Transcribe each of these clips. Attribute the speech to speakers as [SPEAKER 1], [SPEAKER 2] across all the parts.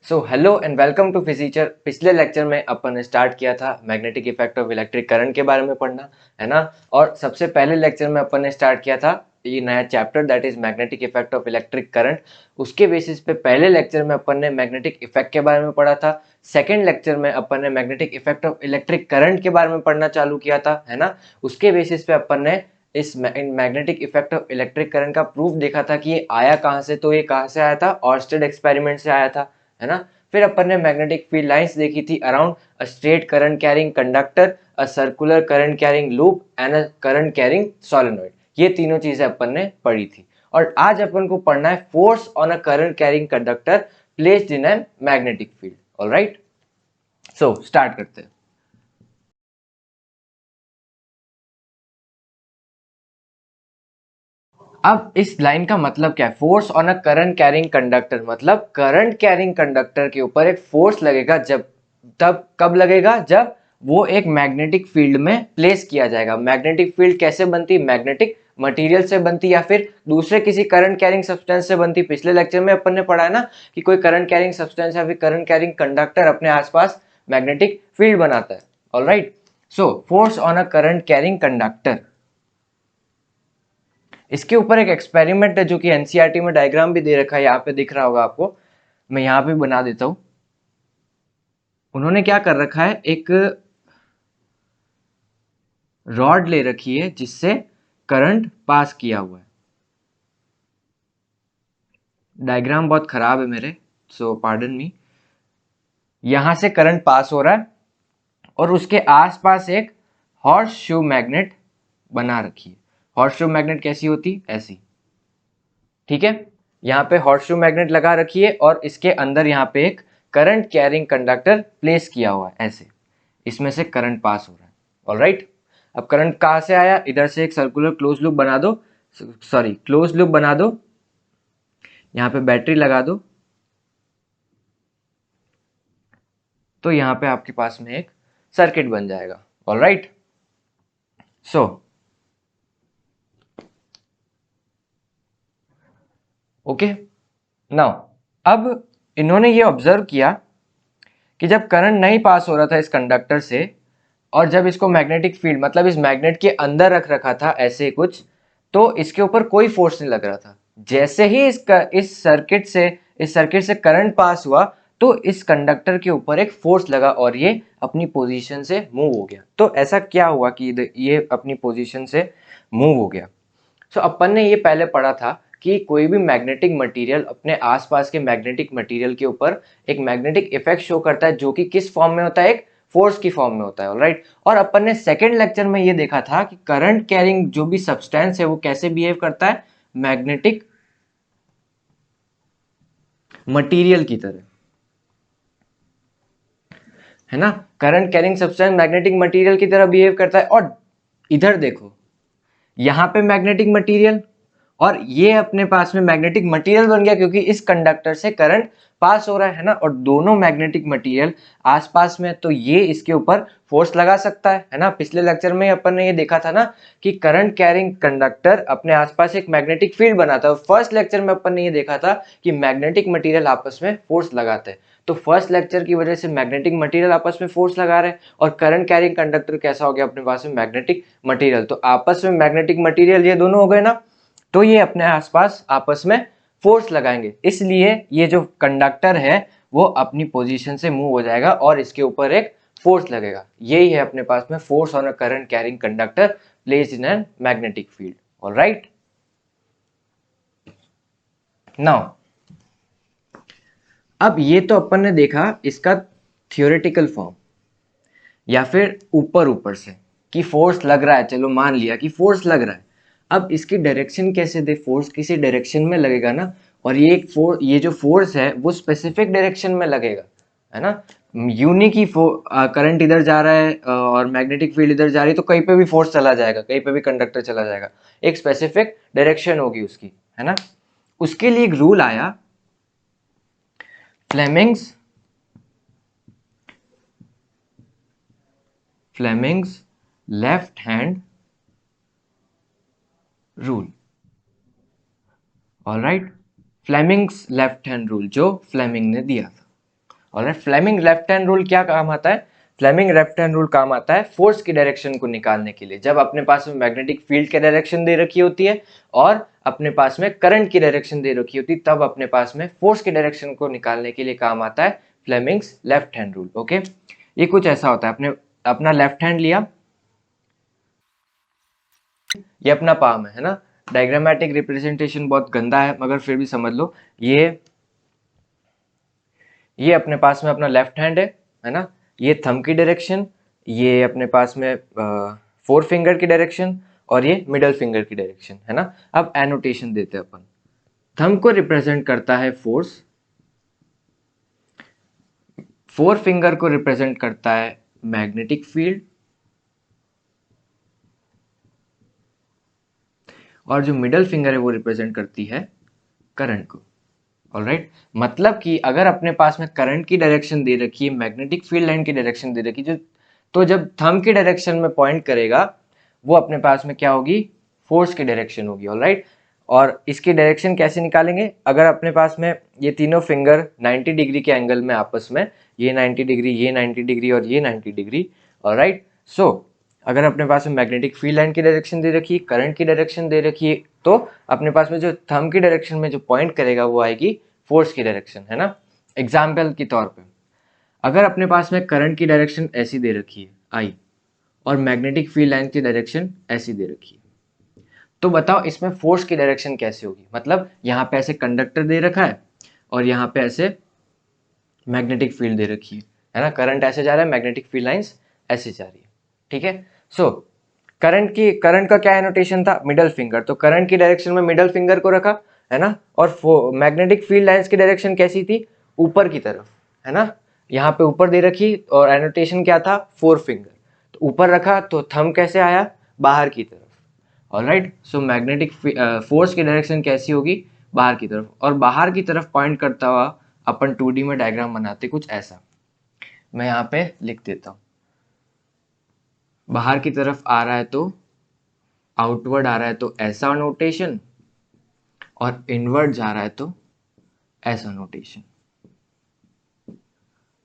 [SPEAKER 1] So hello and welcome to Physiture. पिछले lecture में अपन ने स्टार्ट किया था magnetic effect of electric current के बारे में पढ़ना, है ना। और सबसे पहले लेक्चर में अपन ने स्टार्ट किया था ये नया chapter that is magnetic effect of electric current. उसके बेसिस पे पहले लेक्चर में अपन ने मैग्नेटिक इफेक्ट के बारे में पढ़ा था। सेकेंड लेक्चर में अपन ने magnetic effect of electric current के बारे में पढ़ना चालू किया था, है ना। उसके बेसिस पे अपन ने इस magnetic effect of electric current का प्रूफ देखा था कि ये आया कहाँ से। तो ये कहाँ से आया था? ऑर्स्टेड एक्सपेरिमेंट से आया था, है ना। फिर अपन ने मैग्नेटिक फील्ड लाइंस देखी थी around a straight current carrying conductor, a circular current carrying loop and a current carrying solenoid. ये तीनों चीजें अपन ने पढ़ी थी। और आज अपन को पढ़ना है force on a current carrying conductor placed in an magnetic field. Alright, so start करते हैं। अब इस लाइन का मतलब क्या है? Force on a current carrying conductor मतलब करंट कैरिंग कंडक्टर के ऊपर एक फोर्स लगेगा। जब तब कब लगेगा? जब वो एक मैग्नेटिक फील्ड में प्लेस किया जाएगा। मैग्नेटिक फील्ड कैसे बनती? मैग्नेटिक मटेरियल से बनती या फिर दूसरे किसी करंट कैरिंग सब्सटेंस से बनती। पिछले लेक्चर में अपन ने पढ़ा है ना कि कोई करंट कैरिंग सब्सटेंस या फिर करंट कैरिंग कंडक्टर अपने आसपास मैग्नेटिक फील्ड बनाता है। Alright, so force on a current carrying conductor, इसके ऊपर एक एक्सपेरिमेंट है जो कि एनसीईआरटी में डायग्राम भी दे रखा है, यहाँ पे दिख रहा होगा आपको। मैं यहाँ पे बना देता हूं। उन्होंने क्या कर रखा है, एक रॉड ले रखी है जिससे करंट पास किया हुआ है। डायग्राम बहुत खराब है मेरे, सो पार्डन मी। यहां से करंट पास हो रहा है और उसके आसपास एक हॉर्स शू मैग्नेट बना रखी है। हॉर्स शू मैग्नेट कैसी होती? ऐसी, ठीक है। यहाँ पे हॉर्सशू मैग्नेट लगा रखी है और इसके अंदर यहाँ पे एक करंट कैरिंग कंडक्टर प्लेस किया हुआ है ऐसे। इसमें से करंट पास हो रहा है। ऑलराइट, अब करंट कहाँ से आया? इधर से एक सर्कुलर क्लोज लूप बना दो, सॉरी क्लोज लूप बना दो। यहाँ पे बैटरी लगा दो, तो यहाँ पे आपके पास में एक सर्किट बन जाएगा। ऑलराइट, सो ओके नाउ, अब इन्होंने ये ऑब्जर्व किया कि जब करंट नहीं पास हो रहा था इस कंडक्टर से और जब इसको मैग्नेटिक फील्ड मतलब इस मैग्नेट के अंदर रख रखा था ऐसे कुछ, तो इसके ऊपर कोई फोर्स नहीं लग रहा था। जैसे ही इस सर्किट से करंट पास हुआ तो इस कंडक्टर के ऊपर एक फोर्स लगा और ये अपनी पोजीशन से मूव हो गया। तो ऐसा क्या हुआ कि ये अपनी पोजीशन से मूव हो गया? सो अपन ने ये पहले पढ़ा था कि कोई भी मैग्नेटिक मटेरियल अपने आसपास के मैग्नेटिक मटेरियल के ऊपर एक मैग्नेटिक इफेक्ट शो करता है, जो कि किस फॉर्म में होता है? एक फोर्स की फॉर्म में होता है। ऑलराइट, और अपन ने सेकेंड लेक्चर में ये देखा था कि करंट कैरिंग जो भी सब्सटेंस है वो कैसे बिहेव करता है? मैग्नेटिक मटेरियल की तरह, है ना। Current carrying substance magnetic material की तरह बिहेव करता है। और इधर देखो, यहाँ पे मैग्नेटिक मटेरियल और ये अपने पास में मैग्नेटिक मटेरियल बन गया क्योंकि इस कंडक्टर से करंट पास हो रहा है ना। और दोनों मैग्नेटिक मटेरियल आसपास में, तो ये इसके ऊपर फोर्स लगा सकता है ना। पिछले लेक्चर में अपन ने ये देखा था ना कि करंट कैरिंग कंडक्टर अपने आसपास एक मैग्नेटिक फील्ड बनाता है। फर्स्ट लेक्चर में अपन ने ये देखा था कि मैग्नेटिक मटेरियल आपस में फोर्स लगाते हैं। तो फर्स्ट लेक्चर की वजह से मैग्नेटिक मटेरियल आपस में फोर्स लगा रहे हैं और करंट कैरिंग कंडक्टर कैसा हो गया अपने पास में? Magnetic material. तो आपस में मैग्नेटिक मटेरियल ये दोनों हो गए ना, तो ये अपने आसपास आपस में फोर्स लगाएंगे, इसलिए ये जो कंडक्टर है वो अपनी पोजीशन से मूव हो जाएगा और इसके ऊपर एक फोर्स लगेगा। यही है अपने पास में force on a current carrying conductor placed in an magnetic field. Alright, now अब ये तो अपन ने देखा इसका थियोरेटिकल फॉर्म या फिर ऊपर ऊपर से कि फोर्स लग रहा है, चलो मान लिया कि फोर्स लग रहा है। अब इसकी डायरेक्शन कैसे दे? फोर्स किसी डायरेक्शन में लगेगा ना, और ये जो फोर्स है वो स्पेसिफिक डायरेक्शन में लगेगा, है ना। यूनिक ही करंट इधर जा रहा है और मैग्नेटिक फील्ड इधर जा रही है, तो कहीं पे भी फोर्स चला जाएगा, कहीं पे भी कंडक्टर चला जाएगा, एक स्पेसिफिक डायरेक्शन होगी उसकी, है ना। उसके लिए एक रूल आया, Fleming's Fleming's left hand rule. Alright, Fleming's left hand rule जो फ्लेमिंग ने दिया था। और फ्लेमिंग लेफ्ट हैंड रूल क्या काम आता है? फ्लेमिंग लेफ्ट हैंड रूल काम आता है फोर्स की डायरेक्शन को निकालने के लिए, जब अपने पास में मैग्नेटिक फील्ड की डायरेक्शन दे रखी होती है और अपने पास में करंट की डायरेक्शन दे रखी होती है, तब अपने पास में फोर्स की डायरेक्शन को निकालने के लिए काम आता है Fleming's left hand rule. Okay, ये कुछ ऐसा होता है, अपने अपना लेफ्ट हैंड लिया, ये अपना पाम है ना। डायग्रामेटिक रिप्रेजेंटेशन बहुत गंदा है मगर फिर भी समझ लो, ये अपने पास में अपना लेफ्ट हैंड है ना, ये थंब की डायरेक्शन, ये अपने पास में फोर फिंगर की डायरेक्शन और ये मिडल फिंगर की डायरेक्शन है ना। अब एनोटेशन देते हैं अपन। थंब को रिप्रेजेंट करता है फोर्स, फोर फिंगर को रिप्रेजेंट करता है मैग्नेटिक फील्ड, और जो मिडल फिंगर है वो रिप्रेजेंट करती है करंट को। ऑलराइट, मतलब कि अगर अपने पास में करंट की डायरेक्शन दे रखी है, मैग्नेटिक फील्ड लाइन की डायरेक्शन दे रखी है, जो तो जब थंब की डायरेक्शन में पॉइंट करेगा वो अपने पास में क्या होगी? फोर्स की डायरेक्शन होगी। ऑलराइट, और इसकी डायरेक्शन कैसे निकालेंगे? अगर अपने पास में ये तीनों फिंगर 90 डिग्री के एंगल में आपस में, ये 90 डिग्री, ये 90 डिग्री और ये 90 डिग्री। ऑलराइट, सो अगर अपने पास में मैग्नेटिक फील्ड लाइन की डायरेक्शन दे रखी है, करंट की डायरेक्शन दे रखी है, तो अपने पास में जो थंब की डायरेक्शन में जो पॉइंट करेगा वो आएगी फोर्स की डायरेक्शन, है ना। एग्जाम्पल के तौर पे, अगर अपने पास में करंट की डायरेक्शन ऐसी दे रखी है आई, और मैग्नेटिक फील्ड लाइन की डायरेक्शन ऐसी दे रखी है, तो बताओ इसमें फोर्स की डायरेक्शन कैसे होगी? मतलब यहाँ पे ऐसे कंडक्टर दे रखा है और यहाँ पे ऐसे मैग्नेटिक फील्ड दे रखी है ना, करंट ऐसे जा रहा है, मैग्नेटिक फील्ड लाइंस ऐसे जा रही है। ठीक है, सो करंट का क्या एनोटेशन था? मिडल फिंगर, तो करंट की डायरेक्शन में मिडल फिंगर को रखा, है ना। और मैग्नेटिक फील्ड लाइंस की डायरेक्शन कैसी थी? ऊपर की तरफ, है ना। यहाँ पे ऊपर दे रखी और एनोटेशन क्या था? फोर फिंगर, तो ऊपर रखा तो थंब कैसे आया? बाहर की तरफ। ऑलराइट, सो मैग्नेटिक फोर्स की डायरेक्शन कैसी होगी? बाहर की तरफ, और बाहर की तरफ पॉइंट करता हुआ अपन 2D में डायग्राम बनाते कुछ ऐसा, मैं यहाँ पे लिख देता हूँ। बाहर की तरफ आ रहा है तो आउटवर्ड आ रहा है तो ऐसा नोटेशन, और इनवर्ड जा रहा है तो ऐसा नोटेशन।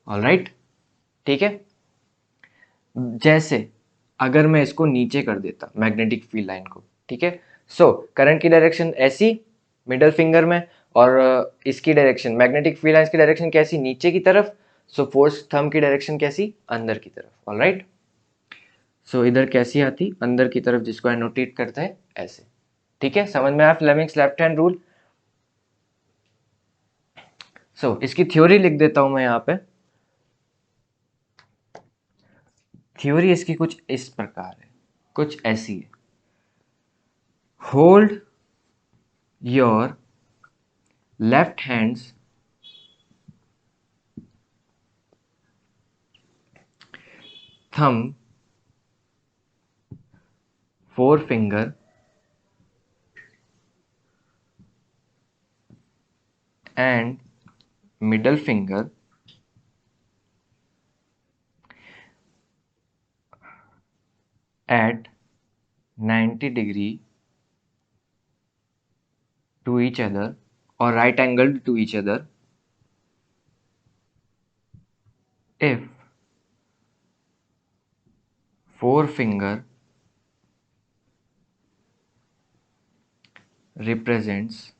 [SPEAKER 1] ऑलराइट, ठीक है। जैसे अगर मैं इसको नीचे कर देता मैग्नेटिक फील्ड लाइन को, ठीक है, सो करंट की डायरेक्शन ऐसी मिडल फिंगर में, और इसकी डायरेक्शन मैग्नेटिक फील्ड लाइन की डायरेक्शन कैसी? नीचे की तरफ। सो फोर्स थंब की डायरेक्शन कैसी? अंदर की तरफ। ऑलराइट, सो इधर कैसी आती? अंदर की तरफ, जिसको एनोटेट करता है ऐसे। ठीक है, समझ में आया फ्लेमिंग्स लेफ्ट हैंड रूल? सो इसकी थ्योरी लिख देता हूं मैं यहाँ पे। थ्योरी इसकी कुछ इस प्रकार है, कुछ ऐसी है। Hold your left hands thumb, forefinger and middle finger at 90 degree to each other or right angled to each other if forefinger represents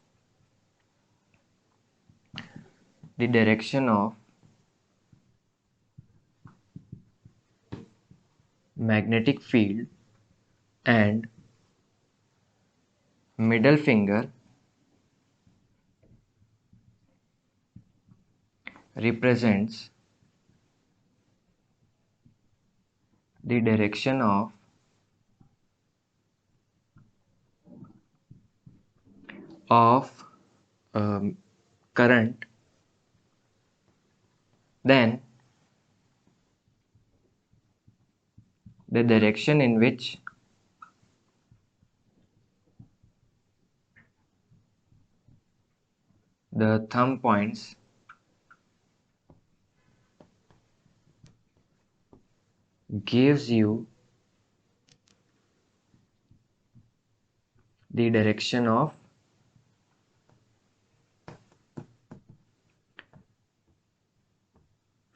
[SPEAKER 1] the direction of magnetic field and middle finger represents the direction of current, then the direction in which the thumb points gives you the direction of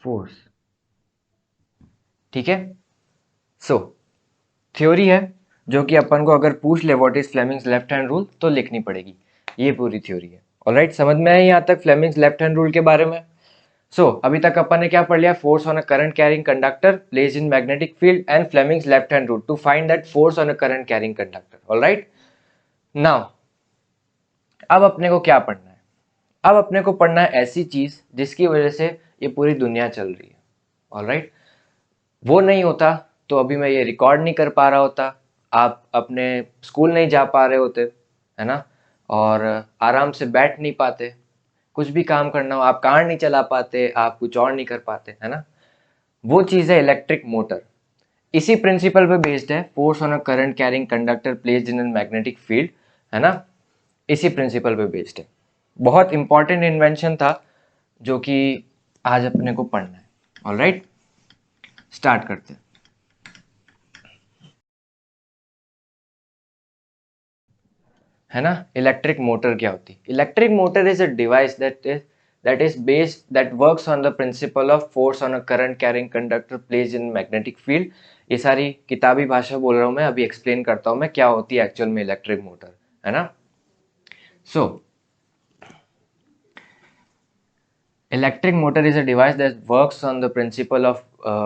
[SPEAKER 1] force. ठीक है, सो theory है जो कि अपन को अगर पूछ ले what is Fleming's left hand rule तो लिखनी पड़ेगी, ये पूरी थ्योरी है। ऑलराइट, समझ में आया यहाँ तक फ्लेमिंग्स लेफ्ट हैंड रूल के बारे में? अभी तक अपन ने क्या पढ़ लिया? Force on a current carrying conductor placed in magnetic field and Fleming's left hand rule to find that force on a current carrying conductor. Alright, now अब अपने को क्या पढ़ना है? अब अपने को पढ़ना है ऐसी चीज जिसकी वजह से ये पूरी दुनिया चल रही है। ऑलराइट, वो नहीं होता तो अभी मैं ये रिकॉर्ड नहीं कर पा रहा होता, आप अपने स्कूल नहीं जा पा रहे होते, है ना, और आराम से बैठ नहीं पाते, कुछ भी काम करना हो आप कार नहीं चला पाते, आप कुछ और नहीं कर पाते, है ना। वो चीज़ है इलेक्ट्रिक मोटर। इसी प्रिंसिपल पे बेस्ड है force on a current carrying conductor placed in magnetic field, है ना। इसी प्रिंसिपल पे बेस्ड है। बहुत इंपॉर्टेंट इन्वेंशन था जो कि आज अपने को पढ़ना है। ऑलराइट, स्टार्ट करते हैं। है ना, इलेक्ट्रिक मोटर क्या होती है? Electric motor is a device that works on the principle of force on a current carrying conductor placed in magnetic field। ये सारी किताबी भाषा बोल रहा हूं मैं, अभी एक्सप्लेन करता हूं मैं क्या होती है एक्चुअल में इलेक्ट्रिक मोटर, है ना। Electric motor is a device that works on the principle of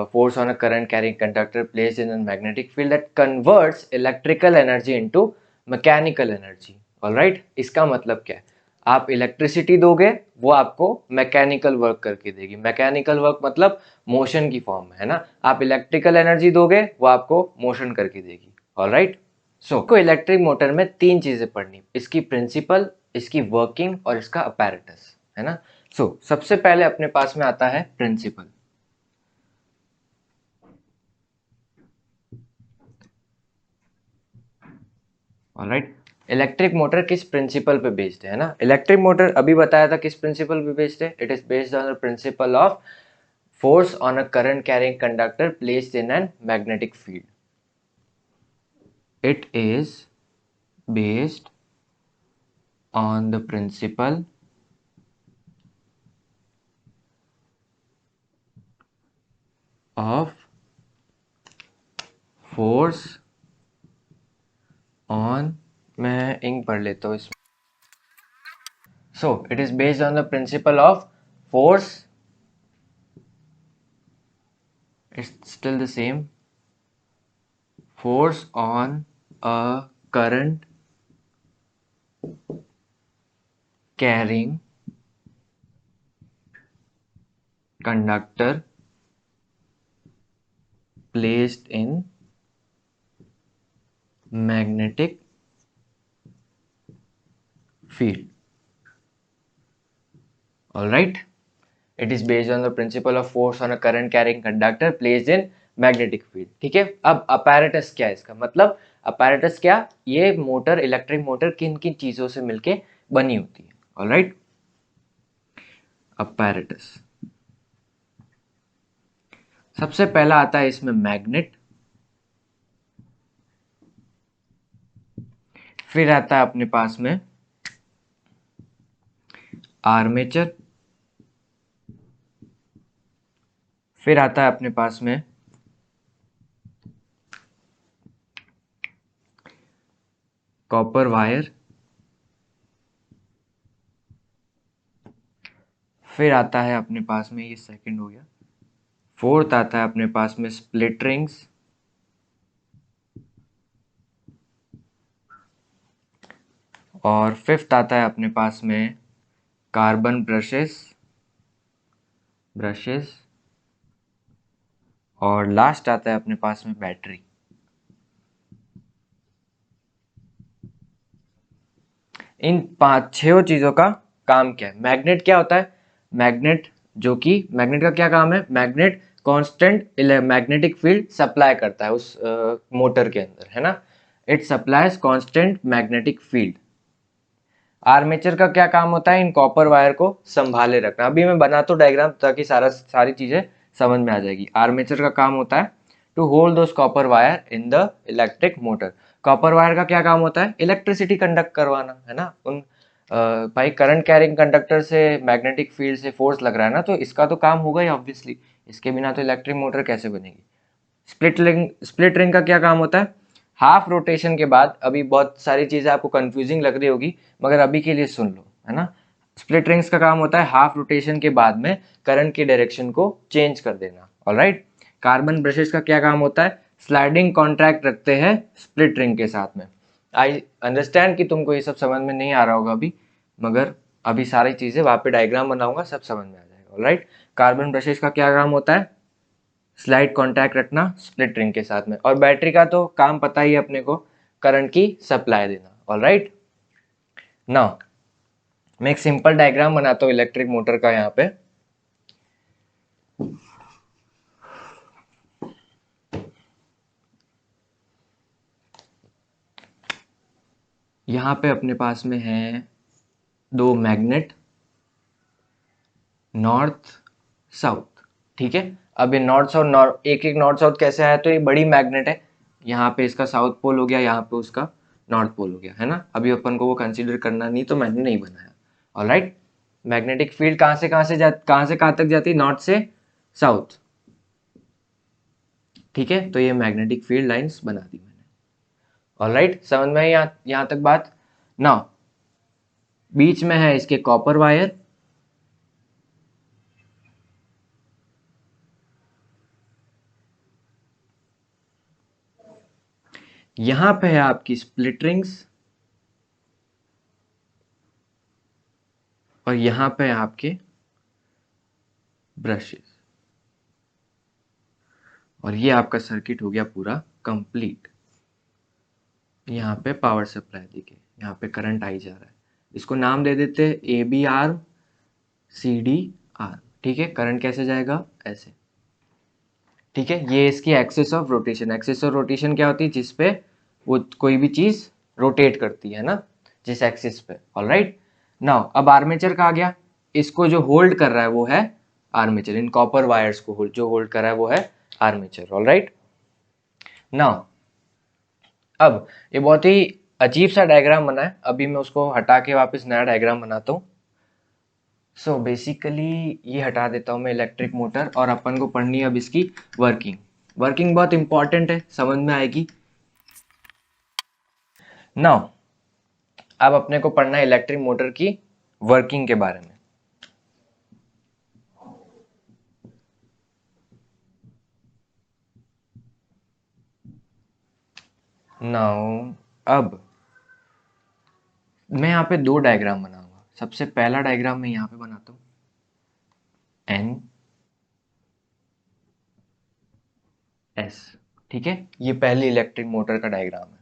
[SPEAKER 1] force on a current carrying conductor placed in a magnetic field that converts electrical energy into mechanical energy। Alright, इसका मतलब क्या है? आप electricity दोगे, वो आपको mechanical work करके देगी। मैकेनिकल वर्क मतलब मोशन की फॉर्म में, है ना। आप इलेक्ट्रिकल एनर्जी दोगे, वो आपको मोशन करके देगी। ऑलराइट, को इलेक्ट्रिक मोटर में तीन चीजें पढ़नी, इसकी प्रिंसिपल, इसकी वर्किंग और इसका अपैरेटस, है ना। सबसे पहले अपने पास में आता है प्रिंसिपल। ऑलराइट, इलेक्ट्रिक मोटर किस प्रिंसिपल पे बेस्ड है ना। इलेक्ट्रिक मोटर अभी बताया था किस प्रिंसिपल पे बेस्ड है। It is based on the principle of force on a current carrying conductor placed in an magnetic field. It is based on the principle of force on, मैं ink पढ़ लेता हूँ इसमें। It is based on the principle of force, it's still the same, force on a current carrying conductor placed in magnetic field। all right, it is based on the principle of force on a current carrying conductor placed in magnetic field. ठीक है, अब apparatus क्या है इसका मतलब? Apparatus क्या, ये motor, electric motor किन किन चीजों से मिलके बनी होती है। ऑलराइट, अपैरेटस सबसे पहला आता है इसमें मैग्नेट, फिर आता है अपने पास में आर्मेचर, फिर आता है अपने पास में कॉपर वायर, फिर आता है अपने पास में, ये सेकंड हो गया, फोर्थ आता है अपने पास में स्प्लिट रिंग्स, और फिफ्थ आता है अपने पास में कार्बन ब्रशेस, और लास्ट आता है अपने पास में बैटरी। इन पांच छह चीजों का काम क्या है? मैग्नेट क्या होता है? मैग्नेट मैग्नेट का क्या काम है? Magnet constant magnetic field supply करता है उस मोटर के अंदर, है ना। It supplies constant magnetic field. Armature का क्या काम होता है? इन कॉपर वायर को संभाले रखना। अभी मैं बनाता हूँ डायग्राम ताकि सारी चीजें समझ में आ जाएगी। आर्मेचर का काम होता है to hold those copper wire in the electric motor. Copper wire का क्या काम होता है? इलेक्ट्रिसिटी कंडक्ट करवाना, है ना, उन भाई करंट कैरिंग कंडक्टर से मैग्नेटिक फील्ड से फोर्स लग रहा है ना, तो इसका तो काम होगा ही ऑब्वियसली, इसके बिना तो इलेक्ट्रिक मोटर कैसे बनेगी। स्प्लिट रिंग का क्या काम होता है, हाफ रोटेशन के बाद, अभी बहुत सारी चीजें आपको कंफ्यूजिंग लग रही होगी मगर अभी के लिए सुन लो, है ना। स्प्लिट रिंग्स का काम होता है हाफ रोटेशन के बाद में करंट की डायरेक्शन को चेंज कर देना, ऑलराइट। कार्बन ब्रशेस का क्या काम होता है, स्लाइडिंग कॉन्ट्रैक्ट रखते हैं स्प्लिट रिंग के साथ में। आई अंडरस्टैंड कि तुमको ये सब समझ में नहीं आ रहा होगा अभी, मगर अभी सारी चीजें वहां पे डायग्राम बनाऊंगा, सब समझ में आ जाएगा, ऑलराइट। कार्बन ब्रशेस का क्या काम होता है, स्लाइड कांटेक्ट रखना स्प्लिट रिंग के साथ में। और बैटरी का तो काम पता ही है अपने को, करंट की सप्लाई देना, ऑलराइट। नाउ मैं एक सिंपल डायग्राम बनाता हूँ इलेक्ट्रिक मोटर का। यहाँ पे अपने पास में है दो मैग्नेट, नॉर्थ साउथ, ठीक है। अब ये नॉर्थ साउथ, एक एक नॉर्थ साउथ कैसे आया, तो ये बड़ी मैग्नेट है, यहाँ पे इसका साउथ पोल हो गया, यहाँ पे उसका नॉर्थ पोल हो गया, है ना। अभी अपन को वो कंसीडर करना नहीं, तो मैंने नहीं बनाया, ऑलराइट। मैग्नेटिक फील्ड कहाँ से कहाँ तक जाती है, नॉर्थ से साउथ, ठीक है। तो ये मैग्नेटिक फील्ड लाइंस बना दी मैंने, ऑलराइट। समझ में आई यहाँ तक बात। नाउ बीच में है इसके कॉपर वायर, यहां पे है आपकी स्प्लिट रिंग्स, और यहां पे है आपके ब्रशेस, और ये आपका सर्किट हो गया पूरा कंप्लीट। यहाँ पे पावर सप्लाई देखिए, यहाँ पे करंट आई जा रहा है, इसको नाम दे देते हैं A B R C D R, ठीक है। करंट कैसे जाएगा, ऐसे, ठीक है। ये इसकी axis of rotation, axis of rotation क्या होती है, जिसपे वो कोई भी चीज रोटेट करती है ना, जिस एक्सिस पे, ऑलराइट। नाउ अब आर्मेचर का आ गया, इसको जो होल्ड कर रहा है वो है आर्मेचर, इन कॉपर वायर्स को जो होल्ड कर रहा है वो है आर्मेचर, ऑलराइट। नाउ अब ये बहुत ही अजीब सा डायग्राम बना है, अभी मैं उसको हटा के वापस नया डायग्राम बनाता हूँ। सो बेसिकली ये हटा देता हूँ मैं इलेक्ट्रिक मोटर, और अपन को पढ़नी है अब इसकी वर्किंग। वर्किंग बहुत इंपॉर्टेंट है, समझ में आएगी। नाउ अब अपने को पढ़ना है इलेक्ट्रिक मोटर की वर्किंग के बारे में। नाउ अब मैं यहाँ पे दो डायग्राम बनाऊंगा। सबसे पहला डायग्राम मैं यहाँ पे बनाता हूँ एन एस, ठीक है। ये पहली इलेक्ट्रिक मोटर का डायग्राम है।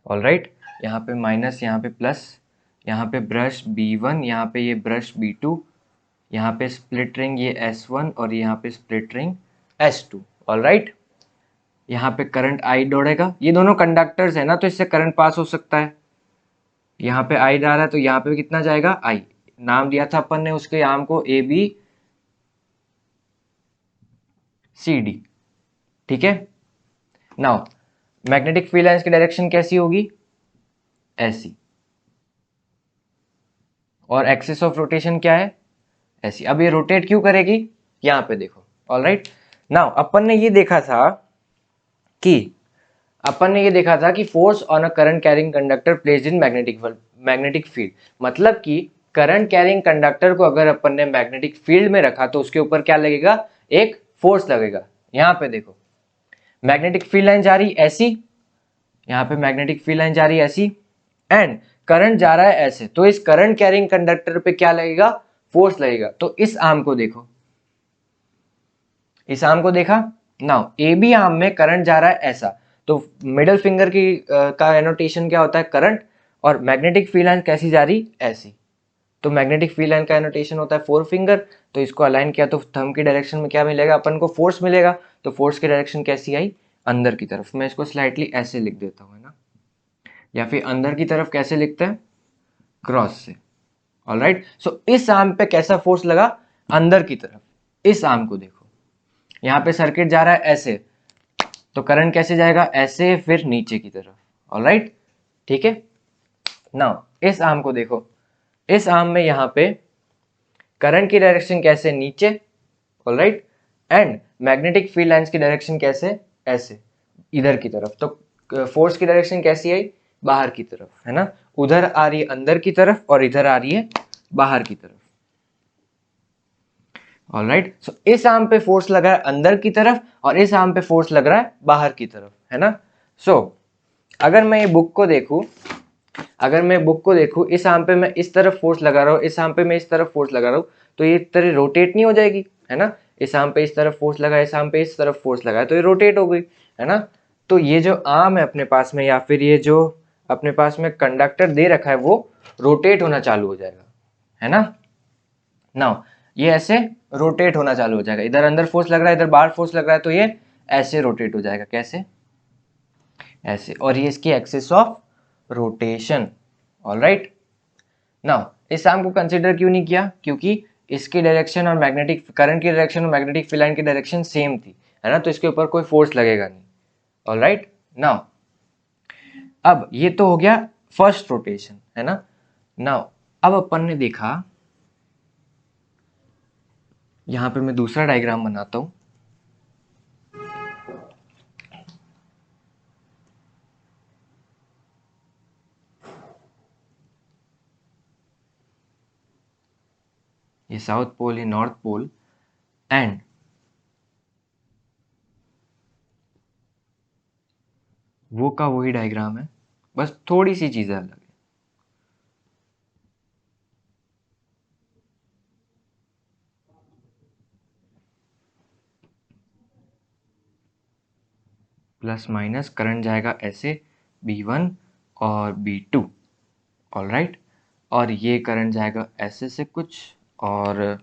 [SPEAKER 1] ऑलराइट, यहाँ पे माइनस, यहाँ पे प्लस, यहाँ पे ब्रश B1, यहाँ पे ये ब्रश B2, यहाँ पे स्प्लिट रिंग ये S1, और यहाँ पे स्प्लिट रिंग S2, ऑलराइट। यहाँ पे करंट I दौड़ेगा, ये दोनों कंडक्टर्स है ना, तो इससे करंट पास हो सकता है। यहाँ पे I जा रहा है, तो यहाँ पे कितना जाएगा, I। नाम दिया था अपन ने उसके आर्म को ABCD, ठीक है। नाउ मैग्नेटिक फील्ड लाइंस की डायरेक्शन कैसी होगी, ऐसी, और एक्सिस ऑफ रोटेशन क्या है, ऐसी। अब ये रोटेट क्यों करेगी, यहाँ पे देखो, ऑलराइट। नाउ अपन ने ये देखा था कि force on a current carrying conductor placed in magnetic field, मतलब कि करंट कैरिंग कंडक्टर को अगर अपन ने मैग्नेटिक फील्ड में रखा तो उसके ऊपर क्या लगेगा, एक फोर्स लगेगा। यहाँ पे देखो मैग्नेटिक फील्ड लाइन जा रही ऐसी, यहाँ पे मैग्नेटिक फील्ड लाइन जा रही है ऐसी, एंड करंट जा रहा है ऐसे, तो इस करंट कैरिंग कंडक्टर पे क्या लगेगा, फोर्स लगेगा। तो इस आर्म को देखो, इस आर्म को देखा। नाउ ए बी आर्म में करंट जा रहा है ऐसा, तो मिडल फिंगर की का एनोटेशन क्या होता है, करंट, और मैग्नेटिक फील्ड लाइन कैसी जा रही, ऐसी। तो मैग्नेटिक फील्ड लाइन का एनोटेशन होता है 4 फिंगर, तो इसको अलाइन किया तो थंब की डायरेक्शन में क्या मिलेगा अपन को, फोर्स मिलेगा। तो फोर्स की डायरेक्शन कैसी आई, अंदर की तरफ। मैं इसको स्लाइटली ऐसे लिख देता हूँ, है ना, या फिर अंदर की तरफ कैसे लिखते हैं, क्रॉस से। ऑलराइट, सो इस आर्म पे कैसा फोर्स लगा, अंदर की तरफ। इस आर्म को देखो, यहाँ पे सर्किट जा रहा है ऐसे, तो करंट कैसे जाएगा, ऐसे, फिर नीचे की तरफ। ऑलराइट, ठीक है। नाउ इस आर्म को देखो, इस आर्म में यहाँ पे करंट की डायरेक्शन कैसे, नीचे। Alright, and magnetic field lines की डायरेक्शन कैसे, ऐसे, इधर की तरफ। तो फोर्स की डायरेक्शन कैसी आई, बाहर की तरफ, है ना। उधर आ रही है अंदर की तरफ और इधर आ रही है बाहर की तरफ। ऑलराइट, सो इस आर्म पे फोर्स लग रहा है अंदर की तरफ और इस आर्म पे फोर्स लग रहा है बाहर की तरफ, है ना। सो अगर मैं ये बुक को देखूं, अगर मैं बुक को देखूं, इस आर्म पे मैं इस तरफ फोर्स लगा रहा हूं, इस आर्म पे मैं इस तरफ फोर्स लगा रहा हूं, तो ये एक तरह रोटेट नहीं हो जाएगी, है ना। इस आर्म पे इस तरफ फोर्स लगा, इस आर्म पे इस तरफ फोर्स लगा, तो ये रोटेट हो गई, है ना। तो ये जो आर्म है अपने पास में, या फिर ये जो अपने पास में कंडक्टर दे रखा है, वो रोटेट होना चालू हो जाएगा, है ना। नाउ ये ऐसे रोटेट होना चालू हो जाएगा, इधर अंदर फोर्स लग रहा है, इधर बाहर फोर्स लग रहा है, तो ये ऐसे रोटेट हो जाएगा, कैसे, ऐसे। और ये इसकी axis of rotation. Alright, now इस आर्म को कंसीडर क्यों नहीं किया, क्योंकि इसकी डायरेक्शन और मैग्नेटिक करंट की डायरेक्शन और मैग्नेटिक फील्ड लाइन की डायरेक्शन सेम थी, है ना, तो इसके ऊपर कोई फोर्स लगेगा नहीं। ऑलराइट, नाउ अब ये तो हो गया फर्स्ट रोटेशन, है ना। नाउ अब अपन ने देखा, यहां पे मैं दूसरा डायग्राम बनाता हूं। ये साउथ पोल, ये नॉर्थ पोल, एंड वो का वही डायग्राम है, बस थोड़ी सी चीजें अलग है। प्लस माइनस करंट जाएगा ऐसे, B1 और B2। ऑलराइट, और ये करंट जाएगा ऐसे से कुछ, और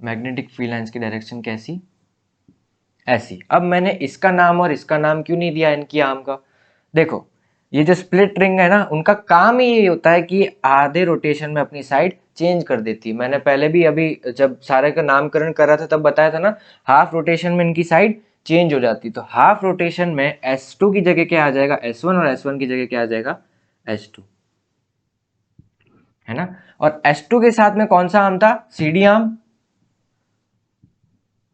[SPEAKER 1] मैग्नेटिक फील्ड लाइंस की डायरेक्शन कैसी, ऐसी। अब मैंने इसका नाम और इसका नाम क्यों नहीं दिया इनकी आर्म का, देखो ये जो स्प्लिट रिंग है ना, उनका काम ही ये होता है कि आधे रोटेशन में अपनी साइड चेंज कर देती है। मैंने पहले भी अभी जब सारे का नामकरण कर रहा था तब बताया था ना, हाफ रोटेशन में इनकी साइड चेंज हो जाती। तो हाफ रोटेशन में S2 की जगह क्या आ जाएगा, S1, और S1 की जगह क्या आ जाएगा, S2, है ना। और S2 के साथ में कौन सा आर्म था, CD आर्म,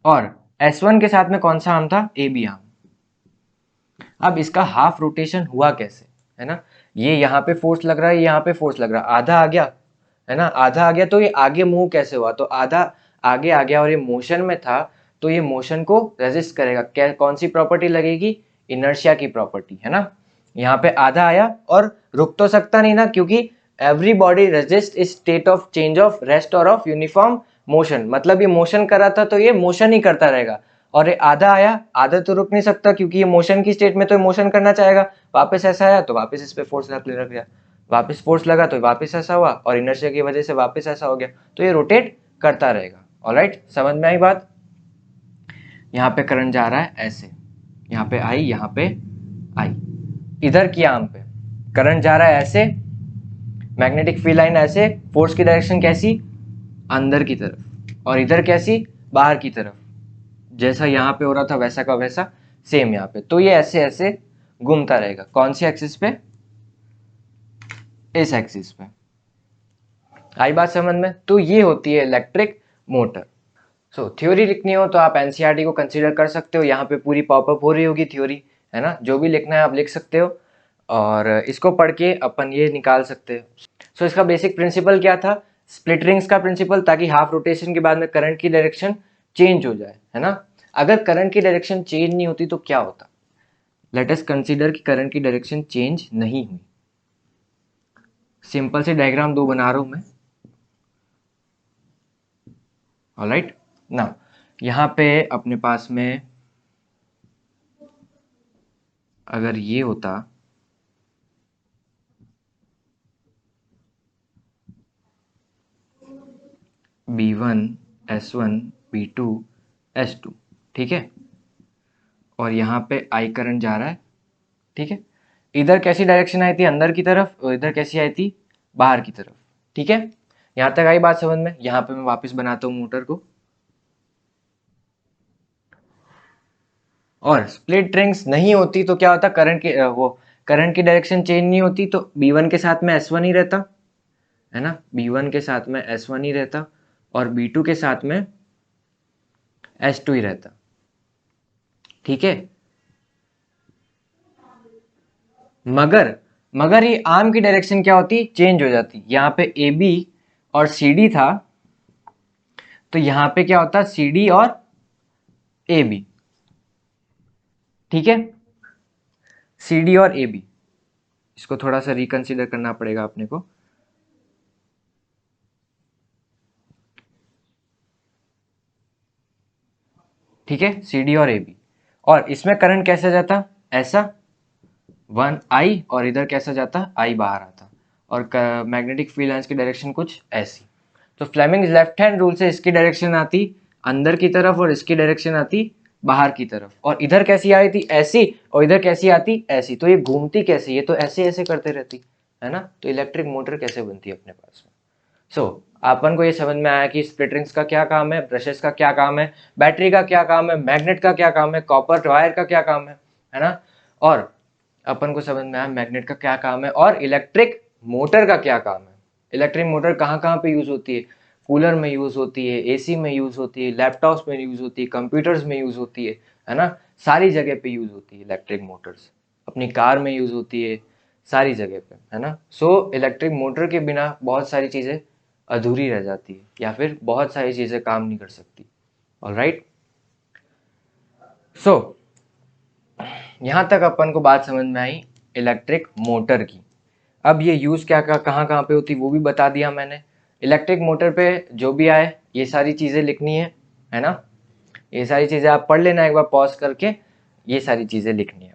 [SPEAKER 1] और S1 के साथ में कौन सा आर्म था, AB आर्म। अब इसका हाफ रोटेशन हुआ कैसे, है ना, ये यहाँ पे फोर्स लग रहा है, यहाँ पे फोर्स लग रहा है, आधा आ गया, है ना, आधा आ गया, तो ये आगे मूव कैसे हुआ, तो आधा आगे आ गया और ये मोशन में था, तो ये मोशन को रेजिस्ट करेगा। क्या, कौन सी प्रॉपर्टी लगेगी, इनर्शिया की प्रॉपर्टी, है ना। यहाँ पे आधा आया और रुक तो सकता नहीं ना, क्योंकि every body resist is state of change of rest और ऑफ यूनिफॉर्म मोशन, मतलब ये मोशन कर रहा था तो ये मोशन ही करता रहेगा। और ये आधा आया, आधा तो रुक नहीं सकता, क्योंकि ये मोशन की स्टेट में तो मोशन करना चाहेगा। वापस ऐसा आया तो वापस इस पे फोर्स रख गया, वापस फोर्स लगा तो वापस ऐसा हुआ, और इनर्शिया की वजह से वापस ऐसा हो गया, तो ये रोटेट करता रहेगा। ऑलराइट, समझ में आई बात। यहाँ पे करंट जा रहा है ऐसे, यहाँ पे आई, यहाँ पे आई, इधर की आर्म पे करंट जा रहा है ऐसे, मैग्नेटिक फील्ड लाइन ऐसे, फोर्स की डायरेक्शन कैसी, अंदर की तरफ, और इधर कैसी, बाहर की तरफ। जैसा यहाँ पे हो रहा था वैसा का वैसा सेम यहाँ पे। तो ये ऐसे ऐसे घूमता रहेगा, कौन सी एक्सिस पे, इस एक्सिस पे। आई बात समझ में। तो ये होती है इलेक्ट्रिक मोटर। सो थ्योरी लिखनी हो तो आप एनसीईआरटी को कंसीडर कर सकते हो, यहाँ पे पूरी पॉपअप हो रही होगी थ्योरी, है ना। जो भी लिखना है आप लिख सकते हो, और इसको पढ़ के अपन ये निकाल सकते हो। सो इसका बेसिक प्रिंसिपल क्या था, स्प्लिट रिंग्स का प्रिंसिपल, ताकि हाफ रोटेशन के बाद में करंट की डायरेक्शन चेंज हो जाए, है ना। अगर करंट की डायरेक्शन चेंज नहीं होती तो क्या होता, लेट अस कंसीडर कि करंट की डायरेक्शन चेंज नहीं हुई। सिंपल से डायग्राम दो बना रहा हूं मैं। ऑलराइट, नाउ यहां पे अपने पास में अगर ये होता, B1 S1 B2 S2, ठीक है। और यहाँ पे आई करंट जा रहा है, ठीक है। इधर कैसी डायरेक्शन आई थी, अंदर की तरफ, और इधर कैसी आई थी, बाहर की तरफ, ठीक है। यहाँ तक आई बात समझ में। यहाँ पे मैं वापस बनाता हूँ मोटर को, और स्प्लिट रिंग्स नहीं होती तो क्या होता, करंट की वो करंट की डायरेक्शन चेंज नहीं होती, तो B1 के साथ में S1 ही रहता है ना, B1 के साथ में S1 ही रहता, और B2 के साथ में S2 ही रहता, ठीक है। मगर मगर ये आर्म की डायरेक्शन क्या होती, चेंज हो जाती। यहाँ पे AB और CD था, तो यहाँ पे क्या होता, CD और AB, ठीक है, CD और AB। इसको थोड़ा सा रिकंसिडर करना पड़ेगा अपने को। ठीक है, CD और AB, और इसमें करंट कैसा जाता, ऐसा 1I, और इधर कैसा जाता, I बाहर आता, और मैग्नेटिक फील्ड लाइंस की डायरेक्शन कुछ ऐसी। तो फ्लेमिंग लेफ्ट हैंड रूल से इसकी डायरेक्शन आती अंदर की तरफ, और इसकी डायरेक्शन आती बाहर की तरफ, और इधर कैसी आई थी, ऐसी, और इधर कैसी आती, ऐसी। तो ये घूमती कैसी, ये तो ऐसे ऐसे करते रहती है ना। तो इलेक्ट्रिक मोटर कैसे बनती है अपने पास में। सो अपन को ये समझ में आया कि स्प्लिट रिंग्स का क्या काम है, ब्रशेस का क्या काम है, बैटरी का क्या काम है, मैग्नेट का क्या काम है, कॉपर वायर का क्या काम है ना। और अपन को समझ में आया मैग्नेट का क्या काम है, और इलेक्ट्रिक मोटर का क्या काम है। इलेक्ट्रिक मोटर कहाँ कहाँ पे यूज होती है, कूलर में यूज होती है, एसी में यूज होती है, लैपटॉप्स में यूज होती है, कंप्यूटर्स में यूज होती है ना। सारी जगह पे यूज होती है इलेक्ट्रिक मोटर्स, अपनी कार में यूज होती है, सारी जगह पे, है ना। सो इलेक्ट्रिक मोटर के बिना बहुत सारी चीजें अधूरी रह जाती है, या फिर बहुत सारी चीजें काम नहीं कर सकती। ऑलराइट, सो यहां तक अपन को बात समझ में आई इलेक्ट्रिक मोटर की। अब ये यूज क्या कहाँ कहाँ पे होती वो भी बता दिया मैंने। इलेक्ट्रिक मोटर पे जो भी आए ये सारी चीजें लिखनी है ना। ये सारी चीजें आप पढ़ लेना एक बार पॉज करके, ये सारी चीजें लिखनी है।